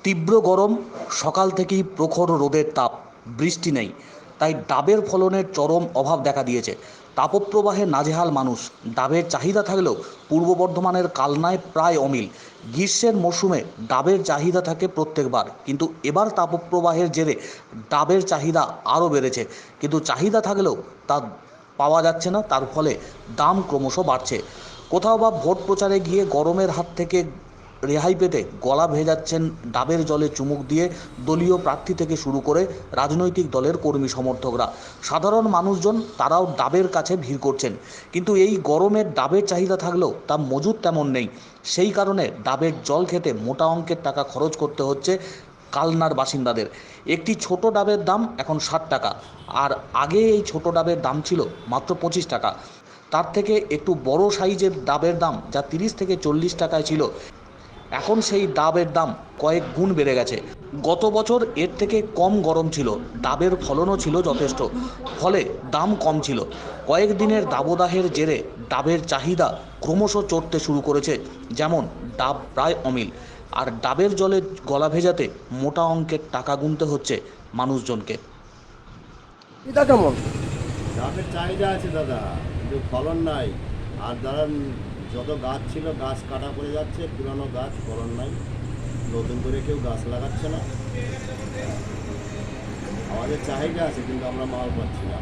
তীব্র গরম, সকাল থেকেই প্রখর রোদের তাপ, বৃষ্টি নেই, তাই ডাবের ফলনের চরম অভাব দেখা দিয়েছে। তাপপ্রবাহে নাজেহাল মানুষ। ডাবের চাহিদা থাকলেও পূর্ব বর্ধমানের কালনায় প্রায় অমিল। গ্রীষ্মের মরশুমে ডাবের চাহিদা থাকে প্রত্যেকবার, কিন্তু এবার তাপপ্রবাহের জেরে ডাবের চাহিদা আরও বেড়েছে। কিন্তু চাহিদা থাকলেও তা পাওয়া যাচ্ছে না, তার ফলে দাম ক্রমশ বাড়ছে। কোথাও বা ভোট প্রচারে গিয়ে গরমের হাত থেকে রেহাই পেতে গলা ভেজাচ্ছেন ডাবের জলে চুমুক দিয়ে দলীয় প্রার্থী থেকে শুরু করে রাজনৈতিক দলের কর্মী সমর্থকরা। সাধারণ মানুষজন তারাও ডাবের কাছে ভিড় করছেন, কিন্তু এই গরমের ডাবের চাহিদা থাকলেও তা মজুদ তেমন নেই। সেই কারণে ডাবের জল খেতে মোটা অঙ্কের টাকা খরচ করতে হচ্ছে কালনার বাসিন্দাদের। একটি ছোট ডাবের দাম এখন 60 টাকা, আর আগে এই ছোট ডাবের দাম ছিল মাত্র 25 টাকা। তার থেকে একটু বড় সাইজের ডাবের দাম যা 30 থেকে 40 টাকায় ছিল, এখন সেই ডাবের দাম কয়েক গুণ বেড়ে গেছে। গত বছর এর থেকে কম গরম ছিল, ডাবের ফলনও ছিল যথেষ্ট, ফলে দাম কম ছিল। কয়েক দিনের দাবদাহের জেরে ডাবের চাহিদা ক্রমশ চড়তে শুরু করেছে। যেমন ডাব প্রায় অমিল, আর ডাবের জলে গলা ভেজাতে মোটা অঙ্কের টাকা গুনতে হচ্ছে মানুষজনকে। এটা কেমন? ডাবের চাহিদা আছে দাদা, কিন্তু ফলন নাই। আর যারা যত গাছ ছিল গাছ কাটা পড়ে যাচ্ছে, পুরানো গাছ ফলন নাই, নতুন করে কেউ গাছ লাগাচ্ছে না। আমাদের চাহিদা আছে কিন্তু আমরা মাল পাচ্ছি না।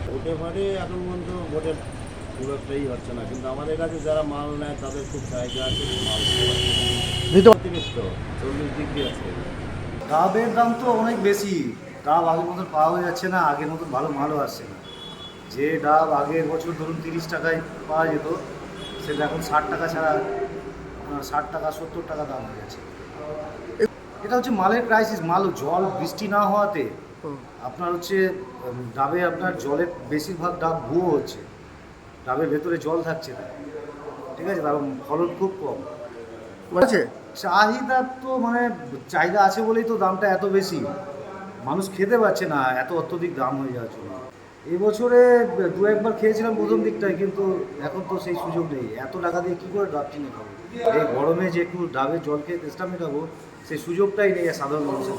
ভোটে ফাটে এখন পর্যন্ত ভোটের খুব একটাই হচ্ছে না, কিন্তু আমাদের কাছে যারা মাল নেয় তাদের খুব চাহিদা আছে, মাল অতিরিক্ত 40 ডিগ্রি আছে। ডাবের দাম তো অনেক বেশি। ডাব আগের মতন পাওয়া যাচ্ছে না, আগের মতন ভালো মালও আসছে না। যে ডাব আগের বছর ধরুন 30 টাকায় পাওয়া যেত, সেটা এখন 60 টাকা ছাড়া 60 টাকা 70 টাকা দাম হয়ে গেছে। এটা হচ্ছে মালের ক্রাইসিস। মাল জল বৃষ্টি না হওয়াতে আপনার হচ্ছে ডাবে আপনার জলের বেশিরভাগ ডাব ভুয়ো হচ্ছে, ডাবের ভেতরে জল থাকছে না, ঠিক আছে, কারণ ফলন খুব কম আছে চাহিদা। তো মানে চাহিদা আছে বলেই তো দামটা এত বেশি, মানুষ খেতে পারছে না এত অত্যধিক দাম হয়ে যাওয়ার জন্য। এই বছরে দু একবার খেয়েছিলাম প্রথম দিকটায়, কিন্তু এখন তো সেই সুযোগ নেই। এত টাকা দিয়ে কী করে ডাব কিনে খাবো? এই গরমে যে একটু ডাবের জল খেয়ে চেষ্টা মেটাবো, সেই সুযোগটাই নেই সাধারণ মানুষের।